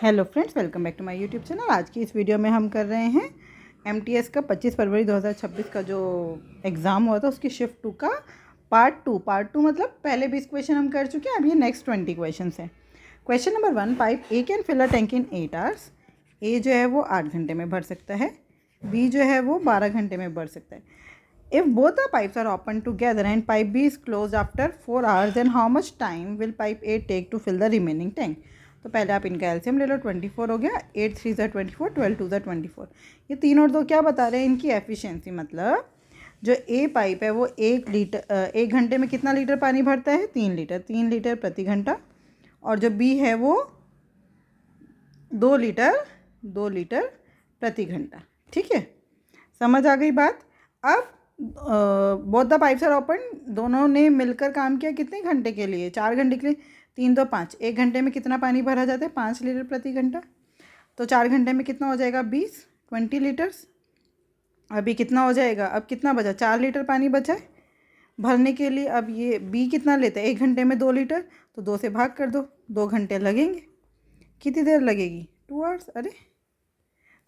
Hello friends, welcome back to my YouTube channel. आज की इस वीडियो में हम कर रहे हैं एमटीएस का 25 फरवरी 2026 का जो एग्ज़ाम हुआ था उसकी शिफ्ट 2 का पार्ट टू मतलब पहले 20 क्वेश्चन हम कर चुके हैं। अब ये नेक्स्ट 20 क्वेश्चन हैं। Question number 1, pipe A can fill a tank in 8 hours. A जो है वो 8 घंटे में भर सकता है, बी जो है वो 12 घंटे में भर सकता है। If both the pipes are open together and pipe B is close after 4 hours, then how much time will pipe A take to fill the remaining tank. तो पहले आप इनका एलसीएम ले लो। 24 हो गया, 8 3 ज़ा 24, 12 2 ज़ा 24। ये तीन और दो क्या बता रहे हैं, इनकी एफिशिएंसी। मतलब जो ए पाइप है वो 1 घंटे में कितना लीटर पानी भरता है, 3 लीटर प्रति घंटा। और जो बी है वो 2 लीटर प्रति घंटा। ठीक है, समझ आ गई बात। अब both the pipes are open, दोनों ने मिलकर काम किया कितने घंटे के लिए, 4 घंटे के लिए। 3 2 5, 1 घंटे में कितना पानी भरा जाता है, 5 लीटर प्रति घंटा। तो 4 घंटे में कितना हो जाएगा, 20 लीटर्स। अभी कितना हो जाएगा, अब कितना बचा, 4 लीटर पानी बचा है भरने के लिए। अब ये बी कितना लेता है, 1 घंटे में 2 लीटर, तो 2 से भाग कर दो, 2 घंटे लगेंगे। कितनी देर लगेगी, 2 आवर्स। अरे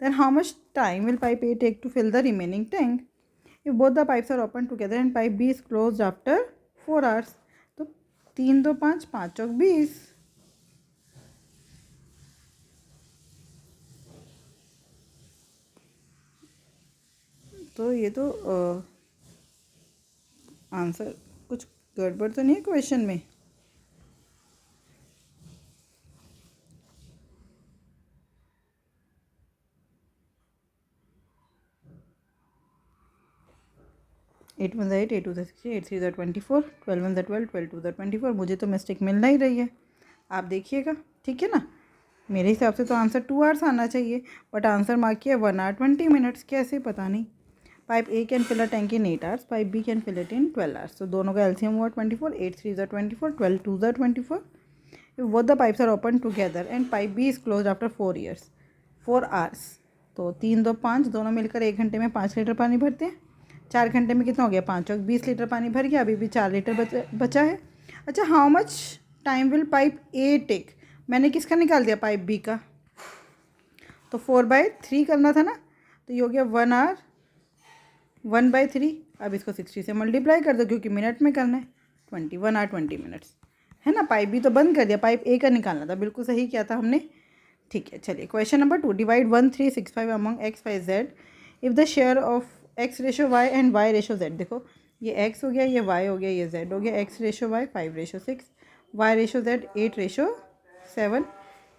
then how much time will pipe A take to fill the remaining tank? If both the pipes are open together and pipe B is closed after 4 hours, तो 3 2 5, 5 चौक 20। तो ये तो आंसर कुछ गड़बड़ तो नहीं है क्वेश्चन में। एट 1 8, 8 2 60, 8 3 24, 12 1 12, 12 2 24। मुझे तो मिस्टेक मिल नहीं रही है, आप देखिएगा। ठीक है ना, मेरे हिसाब से तो आंसर 2 आवर्स आना चाहिए, बट आंसर मार्क किया 1 आवर 20 मिनट्स। कैसे पता नहीं। Pipe A can fill a tank in 8 hours, pipe B can fill it in 12 hours. तो दोनों का एलसीएम हुआ 24, 8 3 ज़ा 24, 12 2 ज़ा 24। If both the pipes are open together and pipe B is close after 4 hours, तो 3 2 5, दोनों मिलकर 1 घंटे में 5 लीटर पानी भरते हैं। 4 घंटे में कितना हो गया, 5 चौक 20 लीटर पानी भर गया। अभी भी 4 लीटर बचा है। अच्छा, how much time will pipe A take, मैंने किसका निकाल दिया, पाइप बी का। तो 4/3 करना था ना, तो ये हो गया 1 आवर 1/3। अब इसको 60 से मल्टीप्लाई कर दो क्योंकि मिनट में करना है। 1 आवर 20 मिनट्स है ना। पाइप बी तो बंद कर दिया, पाइप ए का निकालना था। बिल्कुल सही किया था हमने। ठीक है, चलिए question number 2, divide 1 3 6 5 among X Y Z if the share of X ratio Y and Y ratio Z. देखो, ये एक्स हो गया, ये वाई हो गया, ये जेड हो गया। X ratio Y 5/6, Y ratio Z 8/7।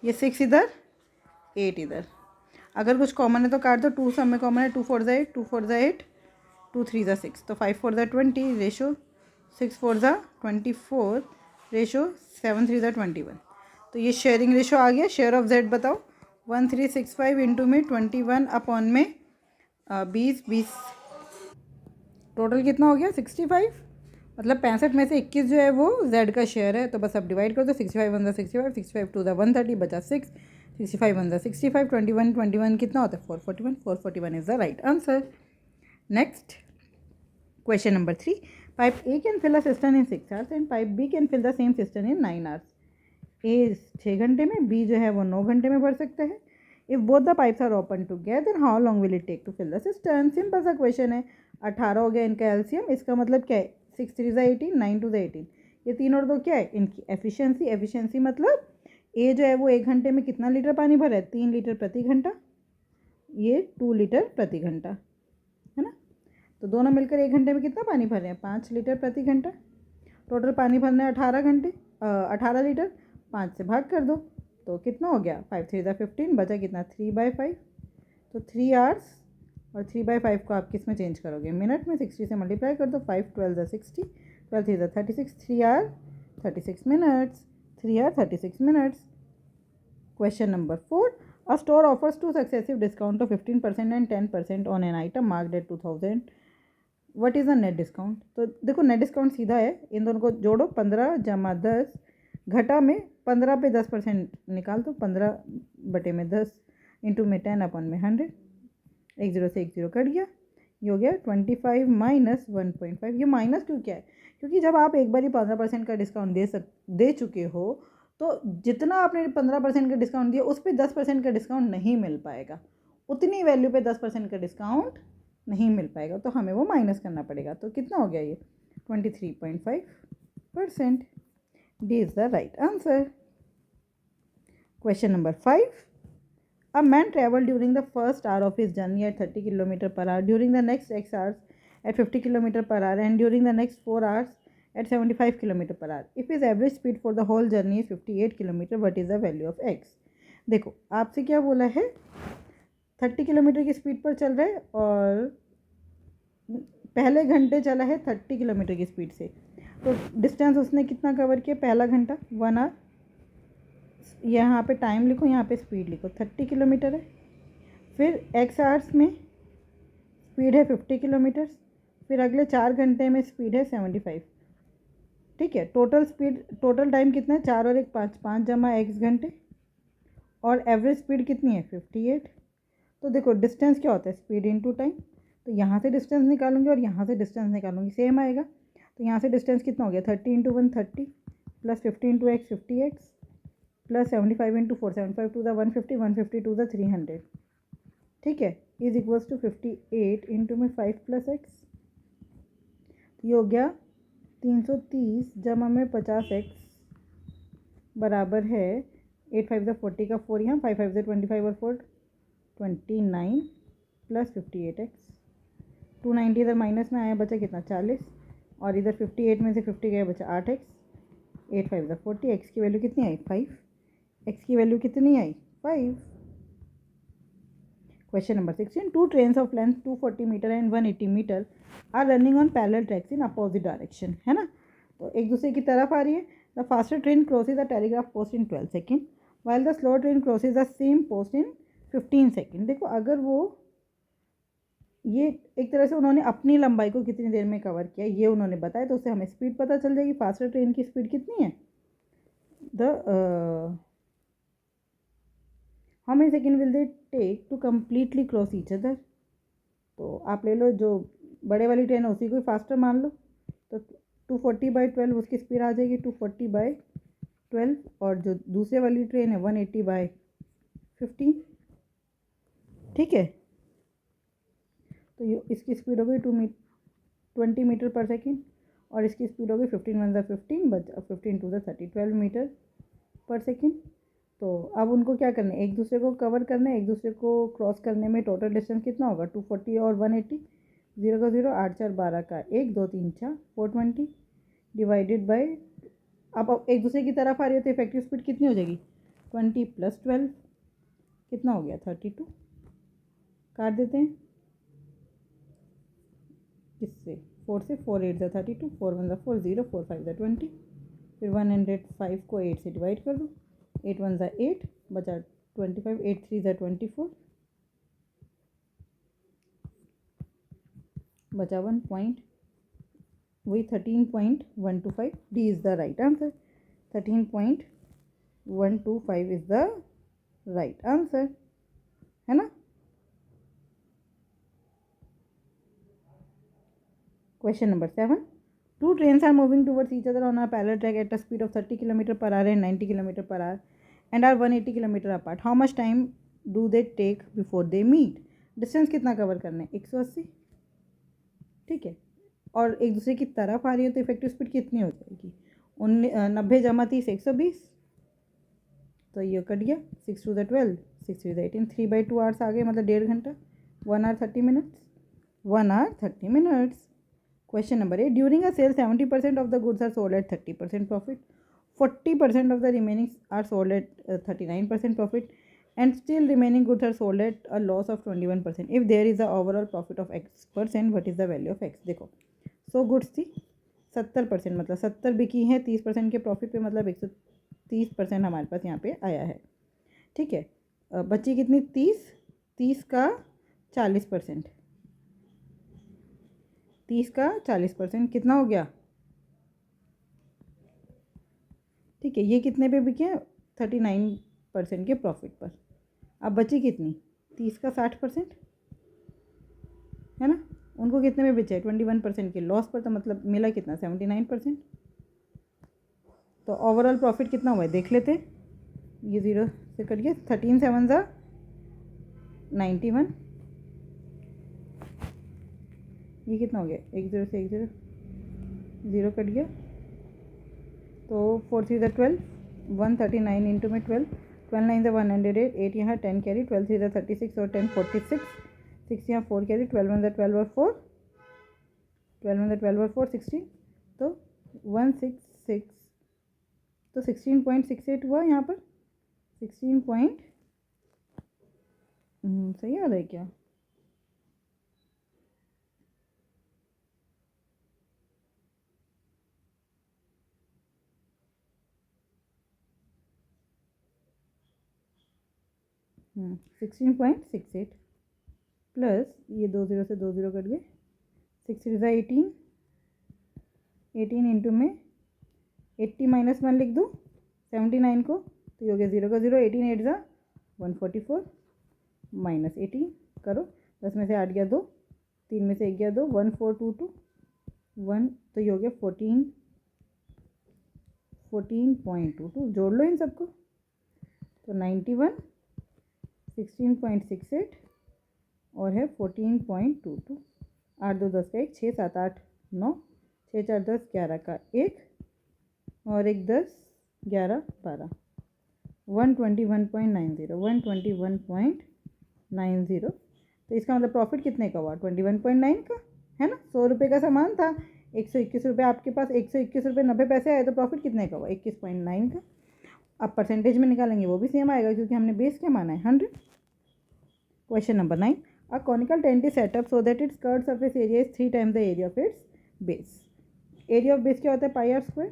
ये 6 इधर, 8 इधर। अगर कुछ कॉमन है तो काट दो। 2 सब में कॉमन है, 2 4 ज़ा 8, 2 4 ज़ा 8, 2 3 ज़ा 6, तो 5 4 ज़ा 20 रेशो 6 4 ज़ा 24 रेशो 7 3 ज़ा 21। तो ये शेयरिंग रेशो आ गया। शेयर ऑफ जेड बताओ, 1365 इंटू में 21 अपॉन में 20 टोटल कितना हो गया, 65। मतलब 65 में से 21 जो है वो जेड का शेयर है। तो बस अब डिवाइड कर दो। 65 1 ज़ा 65, 65 2 ज़ा 130, बचा 6। 65 1 ज़ा 65, 21 कितना होता है, 441। 441 is the right answer. Next question number 3, pipe A can fill a cistern in 6 hours and pipe B can fill the same cistern in 9 hours. A 6 घंटे में, बी जो है वो 9 घंटे में भर सकता है। If both the pipes are open together how long will it take to fill the cistern. Simple सा क्वेश्चन है। 18 हो गया इनका एलसीएम। इसका मतलब क्या है, 6 3 ज़ा 18, 9 2 ज़ा 18। ये तीन और दो क्या है, इनकी एफिशिएंसी। एफिशिएंसी मतलब ए जो है वो 1 घंटे में कितना लीटर पानी भर रहा है, 3 लीटर प्रति घंटा। ये 2 लीटर प्रति घंटा है ना। तो दोनों मिलकर 1 घंटे में कितना पानी भर रहे हैं, 5 लीटर प्रति घंटा। टोटल पानी भरना है 18 लीटर। 5 से भाग कर दो, तो कितना हो गया, 5 3 ज़ा 15, बचा कितना, 3/5। तो 3 आवर्स। और 3/5 को आप किस में चेंज करोगे, मिनट में। 60 से मल्टीप्लाई कर दो। 5 12 ज़ा 60, 12 3 ज़ा 36, 3 hour 36 minutes. 3 hour 36 minutes. Question number 4, a store offers two successive discount of 15% and 10% on an item marked at 2000। What is a net discount. तो देखो, नेट डिस्काउंट सीधा है, इन दोनों को जोड़ो। 15 जमा 10 घटा में 15 पे 10% निकाल दो। 15/10 इंटू में 10 अपॉन में 100। 1 0 से 1 0 कट गया। ये हो गया 25 माइनस 1.5। ये माइनस क्यों क्या है, क्योंकि जब आप एक बार ही 15% का डिस्काउंट दे चुके हो तो जितना आपने 15% का डिस्काउंट दिया उस पर 10% का डिस्काउंट नहीं मिल पाएगा, उतनी वैल्यू पे 10% का डिस्काउंट नहीं मिल पाएगा, तो हमें वो माइनस करना पड़ेगा। तो कितना हो गया ये 23.5%। D is the right answer. Question number 5, a man traveled during the first hour of his journey at 30 km per hour, during the next x hours at 50 km per hour, and during the next 4 hours at 75 km per hour. If his average speed for the whole journey is 58 km, what is the value of x? देखो आपसे क्या बोला है, 30 kilometre की speed पर चल रहा है और पहले घंटे चला है 30 किलोमीटर की स्पीड से, तो डिस्टेंस उसने कितना कवर किया, पहला घंटा 1 आवर, यहाँ पे टाइम लिखो, यहाँ पे स्पीड लिखो, 30 किलोमीटर है। फिर एक्स आवर्स में स्पीड है 50 किलोमीटर, फिर अगले 4 घंटे में स्पीड है 75। ठीक है, टोटल स्पीड, टोटल टाइम कितना है, 4 और 1 5, 5 जमा एक्स घंटे, और एवरेज स्पीड कितनी है 58। तो देखो डिस्टेंस क्या होता है, स्पीड इनटू टाइम, तो यहाँ से डिस्टेंस निकालूंगी और यहाँ से डिस्टेंस निकालूंगी, सेम आएगा। तो यहाँ से डिस्टेंस कितना हो गया, 30 into 1 30, plus 50 into X 50x, plus 75 into 4 75 to the 150, 150 to the 300। ठीक है, इज इक्वल्स टू 58 इंटू में 5 प्लस एक्स, ये हो गया 330 जमा में 50x बराबर है 8 5 द 40 का 4 यहाँ, 5 5 द 25 और 4 29 प्लस 58x, 290 इधर माइनस में आया, बचा कितना 40, और इधर 58 में से 50 गया, बचा 8x, 8 5 द 40, x की वैल्यू कितनी आई 5, x की वैल्यू कितनी आई 5। Question number 16, two trains of length 240 metre and 180 metre are running on parallel tracks in opposite direction, है ना, तो एक दूसरे की तरफ आ रही है। The faster train crosses the telegraph post in 12 second while the slow train crosses the same post in 15 second. देखो अगर वो, ये एक तरह से उन्होंने अपनी लंबाई को कितनी देर में कवर किया ये उन्होंने बताया, तो उससे हमें स्पीड पता चल जाएगी। फास्टर ट्रेन की स्पीड कितनी है, the how many second will they take to completely cross each other. तो आप ले लो जो बड़े वाली ट्रेन है उसी को फास्टर मान लो, तो 240/12 उसकी स्पीड आ जाएगी 240/12, और जो दूसरे वाली ट्रेन है 180/15। ठीक है, तो ये इसकी स्पीड हो गई 20 मीटर पर सेकेंड, और इसकी स्पीड हो गई 15 1 15 15 2 30 12 मीटर पर सेकेंड। तो अब उनको क्या करना है, एक दूसरे को कवर करना है, एक दूसरे को क्रॉस करने में टोटल डिस्टेंस कितना होगा 240 और 180, 0 का 0, 8 4 12 का 1 2 3 4 420 डिवाइडेड बाय, अब एक दूसरे की तरफ आ रही है तो इफेक्टिव स्पीड कितनी हो जाएगी 20 + 12 कितना हो गया 32। काट देते हैं किससे, 4 से, 4 8 ज़ा 32, 4 1 ज़ा 4 0, 4 5 ज़ा 20, फिर 105 को 8 से डिवाइड कर दो, 8 1 ज़ा 8 बचा 25, 8 3 ज़ा 24 बचा 1 पॉइंट, वही 13.125। D is the right answer, 13.125 is the right answer, है ना। Question number 7. Two trains are moving towards each other on a parallel track at a speed of 30 km per hour and 90 km per hour and are 180 km apart. How much time do they take before they meet? Distance कितना cover करना है 180। ठीक है, और एक दूसरे की तरफ आ रही है तो इफेक्टिव स्पीड कितनी हो जाएगी 90 जमा 30 120, तो ये कट गया 6 2 द 12 6 3 द 18, 3/2 आवर्स आ गए, मतलब 1.5 घंटा, 1 hour 30 minutes, 1 hour 30 minutes। Question number 8. During a sale, 70% of the goods are sold at 30% profit, 40% of the remaining are sold at 39% profit, and still remaining goods are sold at a loss of 21%. If there is a overall profit of X%, what is the value of X? देखो 100 goods थी, 70%, मतलब 70 बिकी हैं 30% के profit पे, मतलब 130% हमारे पास यहाँ पे आया है। ठीक है, बची कितनी 30 का 40%, 30 का 40% कितना हो गया। ठीक है, ये कितने पे बिके 39% के प्रॉफिट पर। अब बची कितनी 30 का 60%, है ना, उनको कितने में बेचा है 21% के लॉस पर, तो मतलब मिला कितना 79%। तो ओवरऑल प्रॉफिट कितना हुआ है देख लेते हैं। ये 0 से कट गया, 13 7 ज़ा 91, ये कितना हो गया, 1 0 से 1 0, 0 कट गया, तो 4 3 ज़ा 12, 139 इंटू में 12, 12 9 ज़ा 108, 8 यहाँ 10 कैरी, 12 3 ज़ा 36 और 10 46, 6 यहाँ 4 कैरी, 12 1 ज़ा 12 और 4, 12 1 ज़ा 12 और 4 16, तो 166, तो 16.68 हुआ यहाँ पर, 16 पॉइंट, सही आ रहा है क्या? हम्म, 16.68 प्लस ये 2 0 से 2 0 कट गए, 6 3 ज़ा 18, 18 इंटू में 80 माइनस 1 लिख दूँ 79 को, तो ये हो गया 0 का 0, 18 8 ज़ा 144 माइनस 18 करो, 10 में से 8 गया 2, 3 में से 1 गया 2, 1422 1, तो ये हो गया 14.22, जोड़ लो इन सबको, तो 91 16.68 और है 14.22, 8 2 10 का 1, 6 7 8 9, 6 4 10 11 का 1 और 1 10 11 12, 121.90, 121.90, तो इसका मतलब प्रॉफिट कितने का हुआ, 21.9 का, है ना। 100 रुपये का सामान था, 121 रुपये आपके पास, 121 रुपये 90 पैसे आए, तो प्रॉफिट कितने का हुआ, 21.9 का। अब परसेंटेज में निकालेंगे वो भी सेम आएगा, क्योंकि हमने बेस क्या माना है, 100। Question number 9, a conical tent is setup so that it's curve surface area is 3 times the area of its base. Area of base क्या होता है, पाई आर स्क्वायर,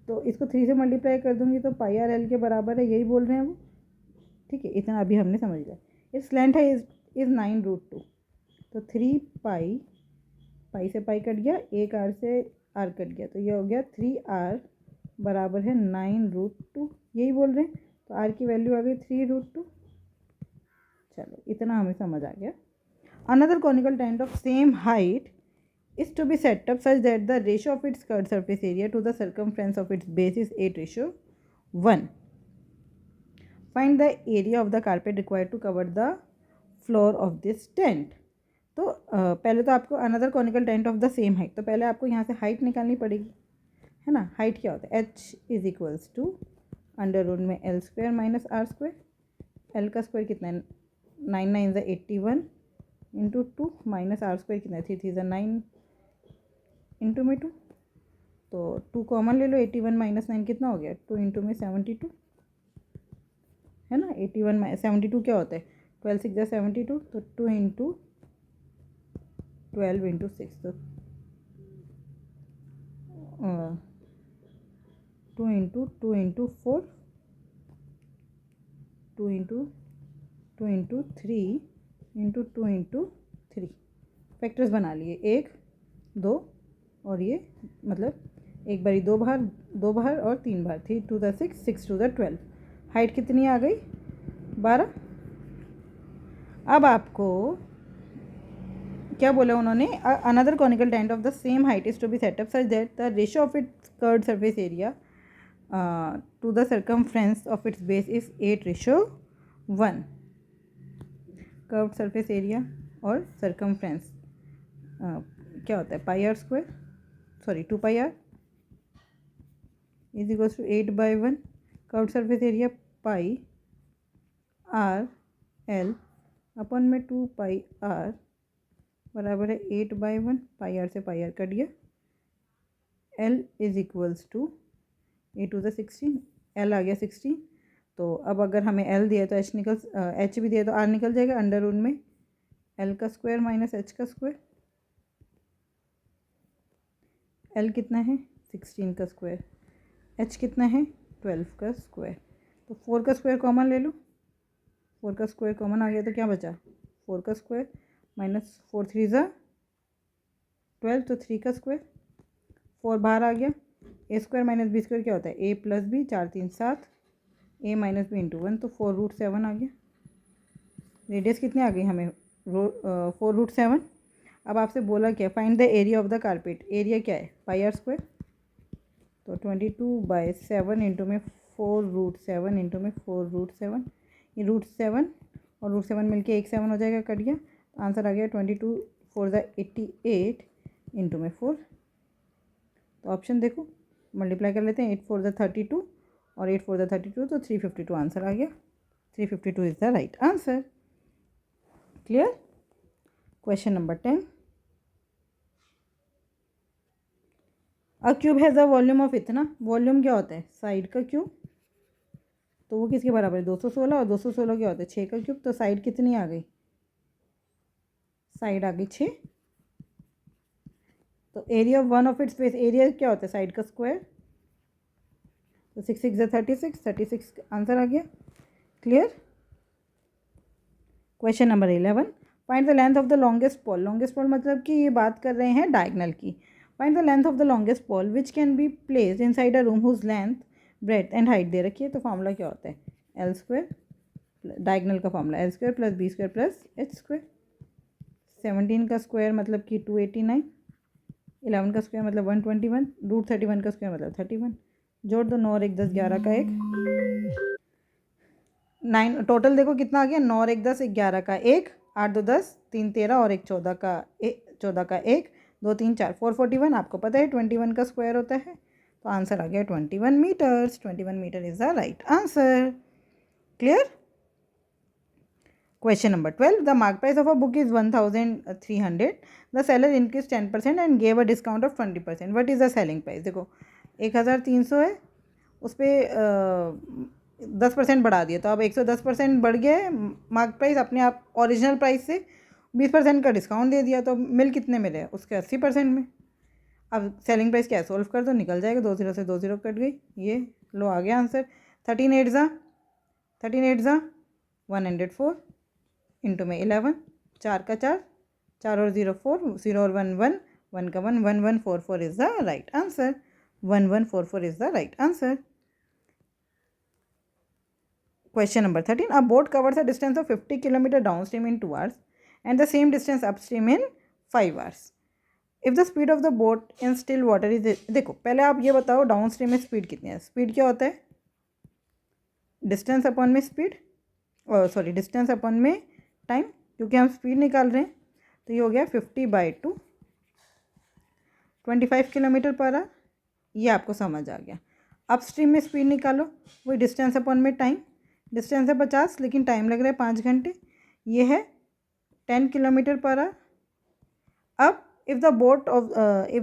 तो इसको 3 से मल्टीप्लाई कर दूंगी तो पाई आर एल के बराबर है, यही बोल रहे हैं वो, ठीक है, इतना अभी हमने समझ लिया। इट्स लेंथ है इज 9√2, तो 3 पाई, पाई से पाई कट गया, एक आर से आर कट गया, तो ये हो गया 3r बराबर है 9√2, यही बोल रहे हैं, तो r की वैल्यू आ गई 3√2। चलो इतना हमें समझ आ गया। Another conical tent of same height is to be set up such that the ratio of its curved surface area to the circumference of its base is 8:1. Find the area of the carpet required to cover the floor of this tent. तो पहले तो आपको another conical tent of the same height, तो पहले आपको यहाँ से height निकालनी पड़ेगी, है ना। हाइट क्या होता है, h इज टू अंडर में L square minus R square, L का स्क्वायर कितना है 9 9 ज़ा 81 इंटू 2 माइनस आर स्क्वायर कितना है 3 3 ज़ा 9 इंटू में 2, तो 2 कॉमन ले लो, 81 माइनस 9 कितना हो गया, 2 इंटू में 72, है ना। 81 72 क्या होता है, 12 6 ज़ा 72, तो 2 इंटू 12 इंटू 6, तो 2 into 2 into 4, 2 into 2 into 3 into 2 into 3, factors बना लिए, 1 2 और ये मतलब एक बारी 2 बाहर और 3 बाहर, 3 2 ज़ा 6 6 2 ज़ा 12, हाइट कितनी आ गई 12। अब आपको क्या बोला उन्होंने, another conical tent of the same height is to be set up such that the ratio of its curved surface area to the circumference of its base is 8:1। Curved surface area और circumference क्या होता है, pi are square, sorry 2 pi r is equals to 8/1, curved surface area pi r l अपन में 2 pi are बराबर है 8/1, पाई are से पाई are cut गया, एल इज इक्वल्स टू 8 2 ज़ा 16, एल आ गया 16, तो अब अगर हमें एल दिया तो एच भी दिया तो आर निकल जाएगा, अंडर रूट में एल का स्क्वायर माइनस एच का स्क्वायर, एल कितना है 16 का स्क्वायर, एच कितना है 12 का स्क्वायर, तो 4 का स्क्वायर कॉमन ले लो, 4 का स्क्वायर कॉमन आ गया तो क्या बचा 4 का स्क्वायर माइनस 4 3 ज़ा 12, तो 3 का स्क्वायर, 4 बाहर आ गया, ए स्क्वायर माइनस बी स्क्वायर क्या होता है, ए प्लस बी, 4 3 7, ए माइनस बी इंटू 1, तो 4√7 आ गया। रेडियस कितनी आ गई हमें 4√7। अब आपसे बोला क्या, find the area of the carpet, area क्या है पाई आर स्क्वायर, तो 22/7 इंटू में 4√7 इंटू में 4√7, ये √7 और √7 मिलके एक 7 हो जाएगा, कट गया। तो आंसर आ गया 22×4=88 इंटू में 4। तो ऑप्शन देखो, मल्टीप्लाई कर लेते हैं, 8×4=32 और 8×4=32, तो 352 आंसर आ गया। 352 is the right answer. Clear. Question number 10, a cube has a volume of इतना, वॉल्यूम क्या होता है, साइड का क्यूब, तो वो किसके बराबर है, 216, और 216 क्या होता है, 6 का क्यूब। तो साइड कितनी आ गई, साइड आ गई 6। तो area of one of its base, area क्या होता है, साइड का स्क्वायर। तो 6×6=36, 36 आंसर आ गया। Clear. Question number 11, find the length of the longest pole, longest pole मतलब कि ये बात कर रहे हैं डायगनल की। Find the length of the longest pole which can be placed inside a room whose length breadth and height दे रखी है। तो फॉर्मूला क्या होता है, L², डायगनल का फॉर्मूला L² + B² + H²। 17 का स्क्वायर मतलब कि 289, 11 का स्क्वायर मतलब 121, √31 का स्क्वायर मतलब 31। जोड़ दो, 9 और 1 10 11 का 1, 9 टोटल देखो कितना आ गया, 9 और 1 10 11 का 1, 8 2 10, 3 13 और 1 14 का 1, 2 3 4 441। आपको पता है 21 का स्क्वायर होता है, तो आंसर आ गया 21 metres. 21 metre is the right answer. Clear. Question number 12, the mark price of a book is 1300, the seller increase 10% and gave a discount of 20%, what is the selling price. देखो 1300 है, उस पर 10% बढ़ा दिया, तो अब 110% बढ़ गया है मार्क प्राइस, अपने आप ओरिजिनल प्राइस से 20% का डिस्काउंट दे दिया, तो मिल कितने मिले, उसके 80% में। अब सेलिंग प्राइस क्या है, सोल्व कर दो, निकल जाएगा, 2 0 से 2 0 कट गई, ये लो आ गया आंसर। 13 8 104 इंटू में 11, 4 का 4, 4 और 0 4, 0 और 1 1, 1 का 1, 1144 is the right answer. 1144 is the right answer. Question number 13, a boat covers a distance of 50 km downstream in 2 hours and the same distance upstream in 5 hours. If the speed of the boat in still water is, देखो पहले आप ये बताओ downstream में speed कितनी है। Speed क्या होता है, डिस्टेंस अपॉन में स्पीड, सॉरी डिस्टेंस अपॉन में टाइम, क्योंकि हम स्पीड निकाल रहे हैं। तो ये हो गया 50/2, 25 किलोमीटर पर आवर, ये आपको समझ आ गया। अपस्ट्रीम में स्पीड निकालो, वही डिस्टेंस अपॉन में टाइम, डिस्टेंस है 50 लेकिन टाइम लग रहा है 5 घंटे, ये है 10 किलोमीटर पर आवर। अब if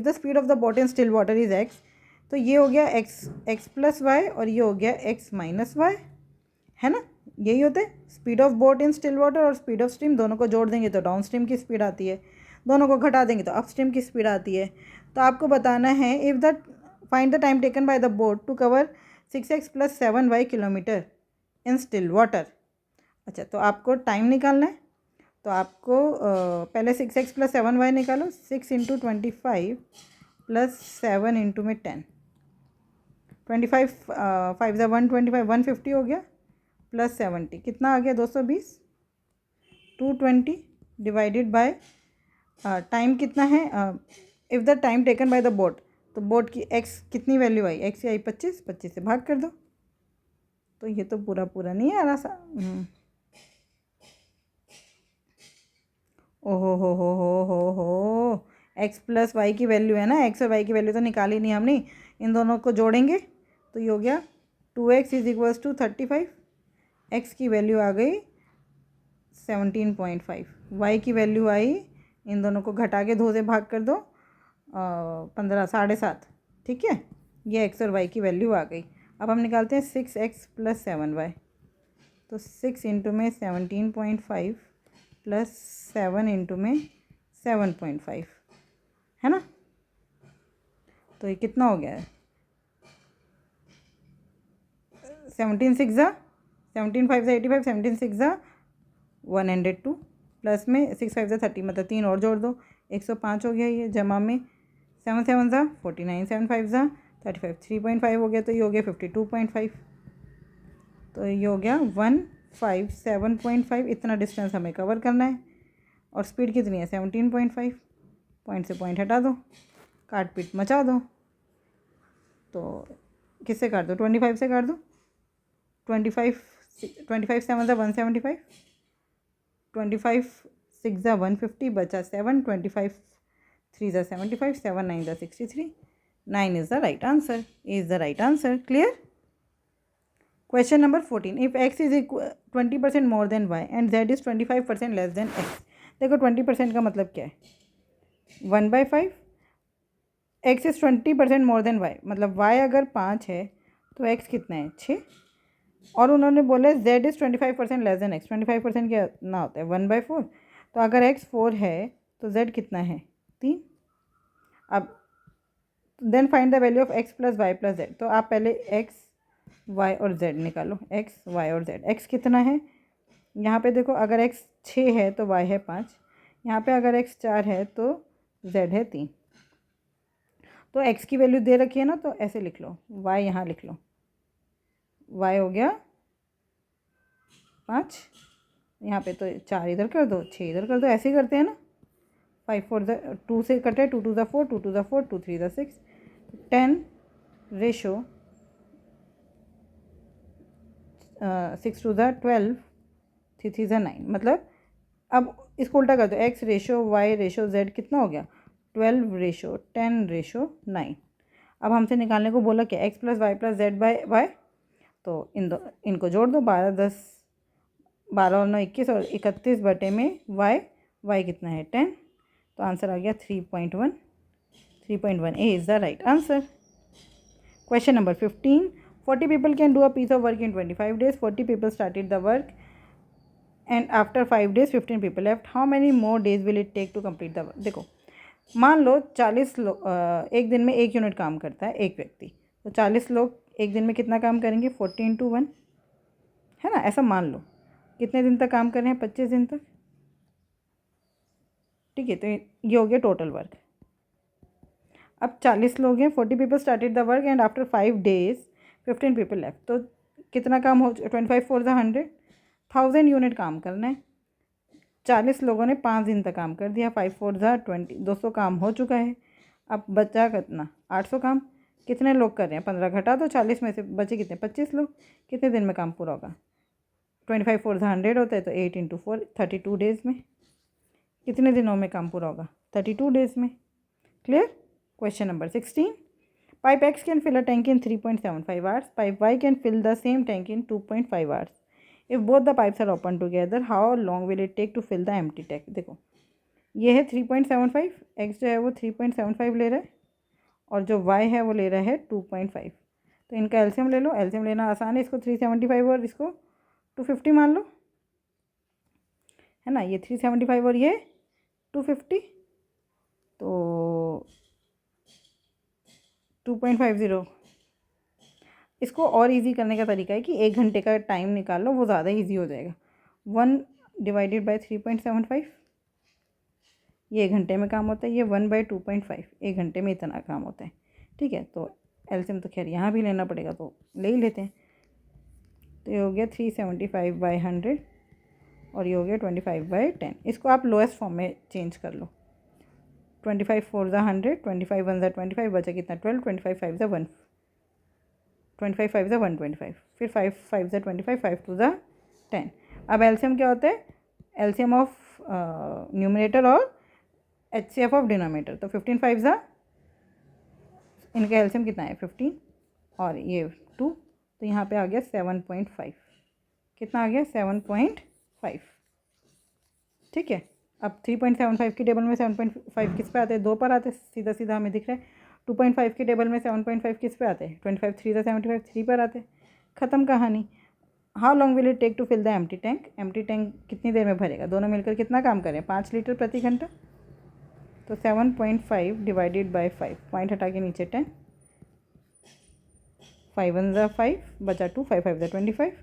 the speed of the boat in still water is x, तो ये हो गया x + y और ये हो गया x - y, है ना। यही होता है speed of boat in still water और स्पीड ऑफ स्ट्रीम, दोनों को जोड़ देंगे तो डाउन स्ट्रीम की स्पीड आती है, दोनों को घटा देंगे तो अप स्ट्रीम की स्पीड आती है। तो आपको बताना है if the find the time taken by the boat to cover 6x + 7y kilometre in still water. अच्छा, तो आपको टाइम निकालना है, तो आपको पहले 6x + 7y निकालो। 6 × 25 + 7 × में 10, 25 5 × 125, 150 हो गया, प्लस 70 कितना आ गया, 220। 220 डिवाइडेड बाय टाइम कितना है, if the time taken by the boat, तो बोट की x कितनी वैल्यू आई, x आई 25, 25 से भाग कर दो। तो ये तो पूरा नहीं आ रहा सा। ओहो हो, x + y की वैल्यू है ना, x और y की वैल्यू तो निकाली नहीं हमने, इन दोनों को जोड़ेंगे तो ये हो गया 2x = 35, x की वैल्यू आ गई 17.5, y की वैल्यू आई, इन दोनों को घटा के 2 से भाग कर दो, 15 7.5, ठीक है। ये x और y की वैल्यू आ गई। अब हम निकालते हैं 6x + 7y, तो 6 × में 17.5 + 7 × में 7.5, है ना। तो ये कितना हो गया है, 17 6 17 5 85, 17 6 102, प्लस में 6 5 30, मतलब 3 और जोड़ दो, 105 हो गया। ये जमा में 7 7 49, 7 5 35, 3.5 हो गया, तो ये हो गया 52.5। तो ये हो गया 157.5, इतना डिस्टेंस हमें कवर करना है, और स्पीड कितनी है 17.5, पॉइंट से पॉइंट हटा दो, काट पीट मचा दो। तो किससे काट दो, 25 से काट दो। 25 7 ज़ा 175, 25 6 ज़ा 150, बचा 7, 25 3 ज़ा 75, 7 9 ज़ा 63, 9 is the right answer, is the right answer. Clear. Question number 14, if x is 20% more than y and z is 25% less than x। देखो 20% का मतलब क्या है, 1/5, x is 20% more than y, मतलब y अगर 5 है तो x कितना है, 6। और उन्होंने बोला z is 25% less than x, 25% क्या ना होता है, 1/4। तो अगर x 4 है तो z कितना है, 3। अब then find the value of x plus Y plus Z. तो आप पहले x y और z निकालो, x y और z। x कितना है यहाँ पे देखो, अगर x 6 है तो y है 5, यहाँ पे अगर x 4 है तो z है 3। तो x की वैल्यू दे रखी है ना, तो ऐसे लिख लो, y यहाँ लिख लो, y हो गया 5, यहाँ पे तो 4 इधर कर दो, 6 इधर कर दो, ऐसे ही करते हैं ना। 5 4 2 से कटे, 2 2 ज़ा 4, 2 2 ज़ा 4, 2 3 ज़ा 6, 10 रेशो 6 2 ज़ा 12, 3 3 ज़ा 9। मतलब अब इसको उल्टा कर दो, x ratio y ratio z कितना हो गया, 12 रेशो 10 रेशो 9। अब हमसे निकालने को बोला क्या, x plus Y plus Z by Y. तो इनको जोड़ दो, 12 10, 12 और 9 21, और 31 बटे में y कितना है 10। तो आंसर आ गया 3.1, 3.1 A is the right answer. Question number 15, 40 people can do a piece of work in 25 days. 40 people started the work and after 5 days 15 people left. How many more days will it take to complete the work? देखो मान लो 40 लोग एक दिन में 1 unit काम करता है एक व्यक्ति, तो 40 लोग एक दिन में कितना काम करेंगे, 40 × 1 है ना, ऐसा मान लो। कितने दिन तक काम कर रहे हैं, 25 दिन तक। ठीक है, तो ये हो गया टोटल वर्क। अब 40 लोग हैं, 40 people started the work and after 5 days 15 people left। तो कितना काम हो, 25 4 ज़ा 100, 1000 यूनिट काम करना है। 40 लोगों ने 5 दिन तक काम कर दिया, 5 4 ज़ा 20, 200 काम हो चुका है। अब बचा कितना, 800 काम। कितने लोग कर रहे हैं, 15 घटा दो 40 में से, बचे कितने, 25 लोग। कितने दिन में काम पूरा होगा, 25 4 ज़ा 100 होता है, तो 8 × 4 32 डेज़ में। कितने दिनों में काम पूरा होगा, 32 डेज़ में। Clear. Question number 16, pipe X can fill a tank in 3.75 hours. Pipe Y can fill the same tank in 2.5 hours. If both the pipes are open together, how long will it take to fill the empty tank? देखो ये है 3.75, X जो है वो 3.75 ले रहा है और जो Y है वो ले रहा है 2.5। तो इनका एलसीएम ले लो, एलसीएम लेना आसान है। इसको 375 और इसको 250 मान लो, है ना। ये 375 और ये 250, तो 2.50। इसको और इजी करने का तरीका है कि 1 घंटे का टाइम निकाल लो, वो ज़्यादा इजी हो जाएगा। 1 डिवाइडेड बाई 3.75, ये 1 घंटे में काम होता है। ये 1/2.5, 1 घंटे में इतना काम होता है। ठीक है, तो एलसीएम तो खैर यहाँ भी लेना पड़ेगा, तो ले ही लेते हैं। तो ये हो गया 375/100 और ये हो गया 25/10। इसको आप लोएस्ट फॉर्म में चेंज कर लो। 25 4 ज़ा 100, 25 1 ज़ा 25, बचा कितना 12, 25 5 ज़ा 1, 25 5 ज़ा 125, फिर 5 5 ज़ा 25, 5 2 ज़ा 10। अब एलसीएम क्या होता है, एलसीएम ऑफ न्यूमरेटर और एचसीएफ ऑफ डिनोमिनेटर। तो 15 5 ज़ा, इनका एलसीएम कितना है 15 और ये 2, तो यहाँ पे आ गया 7.5। कितना आ गया 7.5। ठीक है, अब 3.75 की टेबल में 7.5 किस पे आते हैं, 2 पर आते हैं, सीधा सीधा हमें दिख रहा है। 2.5 की टेबल में 7.5 किस पे आते हैं, 25 3 ज़ा 75, 3 पर आते हैं। ख़त्म कहानी। How long will it take to fill the empty tank? Empty tank कितनी देर में भरेगा, दोनों मिलकर कितना काम करें, 5 लीटर प्रति घंटा। तो 7.5 डिवाइडेड बाई 5, पॉइंट हटा के नीचे 10, 5 1 ज़ा 5, बचा 2, 5 5 ज़ा 25,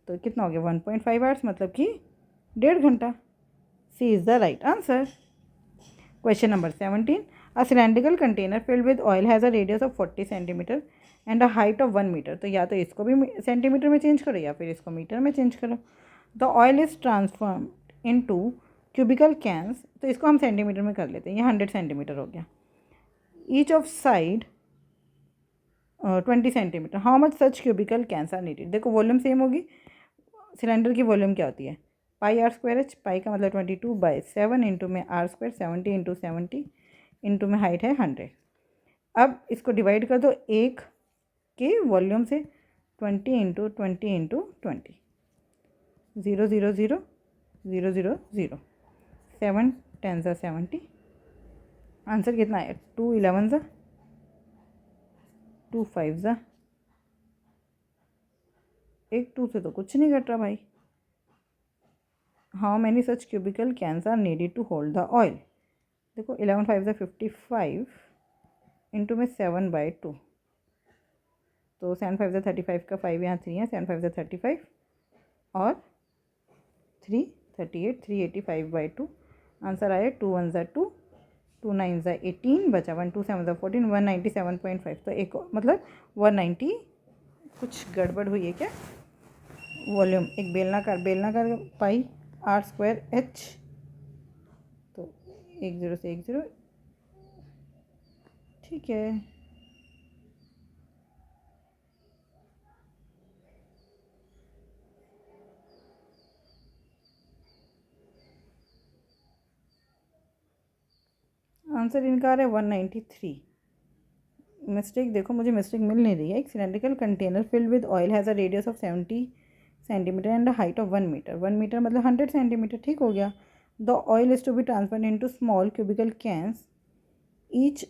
तो कितना हो गया 1.5 आवर्स, मतलब कि 1.5 घंटा। C is the right answer. Question number 17, a cylindrical container filled with oil has a radius of 40 centimetre and a height of 1 metre. तो या तो इसको भी सेंटीमीटर में चेंज करो या फिर इसको मीटर में चेंज करो। The oil is transformed into cubical cans, तो इसको हम सेंटीमीटर में कर लेते हैं। ये 100 सेंटीमीटर हो गया। Each of side 20 centimetre. How much such cubical cans are needed. देखो वॉल्यूम सेम होगी, सिलेंडर की वॉल्यूम क्या होती है, pi are square H, pi का मतलब 22/7 इंटू में आर स्क्वायर 70 इंटू 70 इंटू में हाइट है 100। अब इसको डिवाइड कर दो एक के वॉल्यूम से, 20 इंटू 20 इंटू 20, 0 0 0 0 0 0, 7 10 सा 70। आंसर कितना है, 2 11 सा 2 5 सा, एक 2 से तो कुछ नहीं घट रहा भाई। How many such cubical cans are needed to hold the oil. देखो 11 5 सा 55 इंटू में 7/2, तो 7 5 सा 35 का 5 यहाँ 3 है, 7 5 सा 35 और 3 38 385/2। आंसर आया 2 1 सा 2 2 9 सा 18, बचा 1 2 7 सा 14, 197.5। तो एक मतलब 190, कुछ गड़बड़ हुई है क्या। वॉल्यूम एक बेलनाकार पाई आर स्क्वायर एच, तो 1 0 से 1 0, ठीक है। आंसर इनका आ रहा है 193। मिस्टेक देखो, मुझे मिस्टेक मिल नहीं रही है। एक cylindrical container filled with oil has a radius of 70 centimetre and height of 1 metre. 1 metre मतलब 100 सेंटीमीटर, ठीक हो गया। The oil is to be transferred into small cubical cans each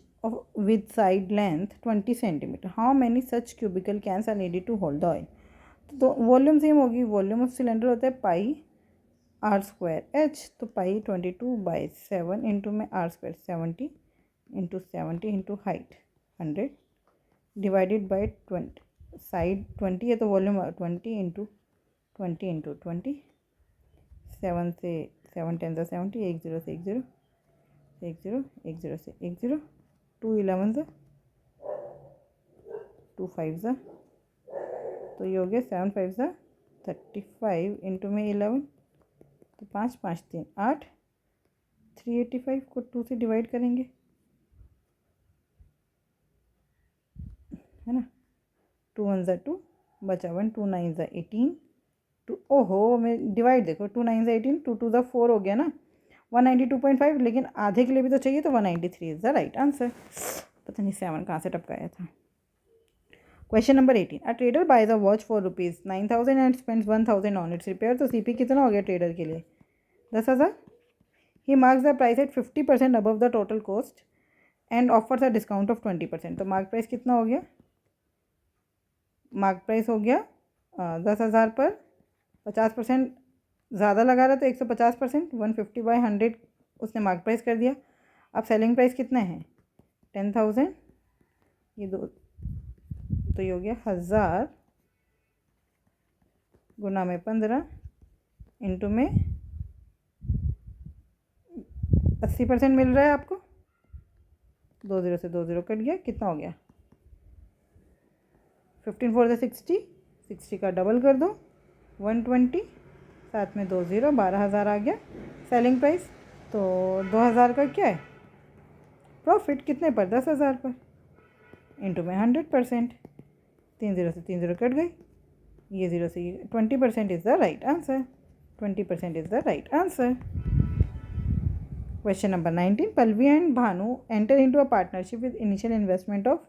with side length 20 centimetre. How many such cubical cans are needed to hold the oil. तो volume same होगी, volume of cylinder होता है pi are square H, तो पाई 22/7 into में R square 70 into 70 into height 100 divided by 20, side 20 है तो volume 20 into 20 into 20, 7 से 7 10 से 70, 1 0 से 1 0 1 0 1 0 से 1 0, 2 11 से 2 5 सा, तो ये हो गया 7 5 सा 35 इंटू में 11, तो 5 5 3 8, 385 को 2 से डिवाइड करेंगे, है ना। 2 1 सा 2, बचा 1, 2 9 सा 18, टू ओहो मैं डिवाइड देखो, 2 9 सा 18, 2 2 सा 4 हो गया ना, 192.5, लेकिन आधे के लिए भी तो चाहिए, तो 193 इज द राइट आंसर। पता नहीं 7 कहाँ से टपकाया था। Question number 18, a trader buys a watch for ₹9,000 and spends 1,000 on its repair. तो सीपी कितना हो गया ट्रेडर के लिए, 10,000। He marks the price at 50% above the total cost and offers a discount of 20%। तो मार्क प्राइस कितना हो गया, मार्क प्राइस हो गया 10,000 पर 50% ज़्यादा लगा रहा, तो 150%, 150/100 उसने मार्क प्राइस कर दिया। अब सेलिंग प्राइस कितना है 10,000, ये दो, तो ये हो गया 1000 गुना में 15 इंटू में 80% मिल रहा है आपको, 2 0 से 2 0 कट गया, कितना हो गया 15 4 से 60, 60 का डबल कर दो 120, साथ में 2 0, 12,000 आ गया सेलिंग प्राइस। तो 2,000 का क्या है प्रॉफिट, कितने पर 10,000 पर, इंटू में 100%, 3 0 से 3 0 कट गई, ये 0 से ये 20% is the right answer, 20% is the right answer. Question number 19, Pallavi and Bhanu enter into a partnership with initial investment of,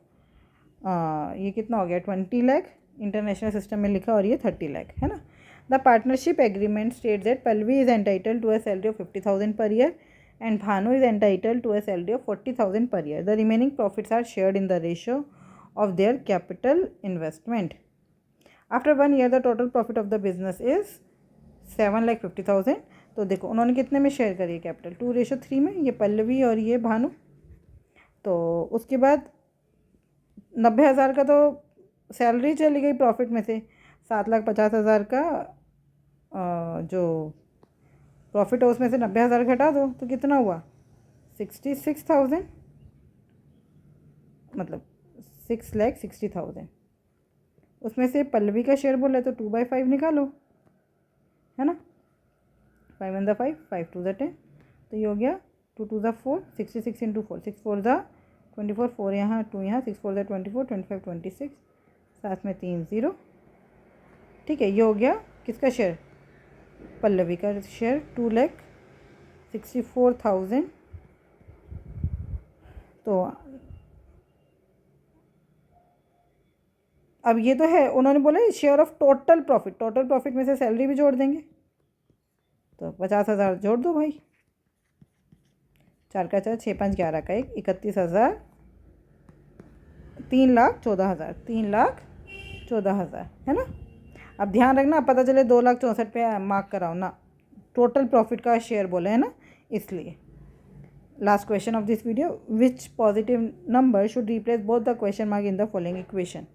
ये कितना हो गया 20 लाख, इंटरनेशनल सिस्टम में लिखा, और ये 30 लाख, है ना। The partnership agreement states that Pallavi is entitled to a salary of 50,000 per year and Bhanu is entitled to a salary of 40,000 per year. The remaining profits are shared in the ratio of their capital investment. After 1 year, the total profit of the business is 7,50,000. तो देखो उन्होंने कितने में share करी है capital, 2:3 में, ये पल्लवी और ये भानु। तो उसके बाद 90,000 का तो सैलरी चली गई प्रॉफिट में से, 7,50,000 का जो प्रॉफिट है उसमें से 90,000 घटा दो, तो कितना हुआ 66,000, मतलब 6,60,000। उसमें से पल्लवी का शेयर बोला तो 2/5 निकालो, है ना। 5 1 5, 5 2 10, तो ये हो गया 2 2 4, 66 इंटू 4, 6 4 6 24 4 यहाँ 2 यहाँ 6 4 24 25 26 साथ में 3 0। ठीक है, ये हो गया किसका शेयर, पल्लवी का शेयर 2,64,000। तो अब ये तो है, उन्होंने बोला share of total profit, total profit में से सैलरी भी जोड़ देंगे, तो 50,000 जोड़ दो भाई, 4 का 4 6 5 11 का 1 31,000 3,14,000 3,14,000 है ना। अब ध्यान रखना, पता चले 2,64,000 पे मार्क कराओ ना, टोटल प्रॉफिट का शेयर बोले है ना, इसलिए। Last question of this video, which positive number should replace both the question mark in the following equation,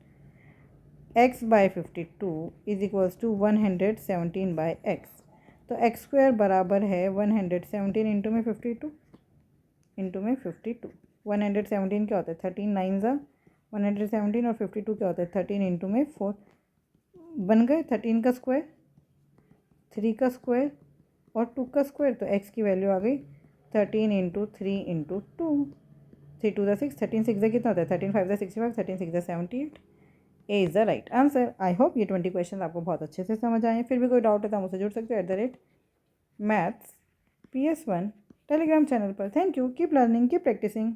x by 52 is equals to 117 by x। तो एक्स स्क्वायर बराबर है 117 इंटू में 52 into में 52। 117 क्या होता है, 13 9 ज़ा 117 और 52 क्या होता है 13 इंटू में 4, बन गए 13 का स्क्वायर 3 का स्क्वायर और 2 का स्क्वायर। तो x की वैल्यू आ गई 13 इंटू 3 इंटू 2, 3 2 6 13 6 कितना होता है 13 5 65 13 6 78। A is the right answer. I hope ये 20 क्वेश्चन आपको बहुत अच्छे से समझ आए। फिर भी कोई डाउट है तो मुझसे जुड़ सकते हो @maths PS1 टेलीग्राम चैनल पर। Thank you, keep learning, keep practising.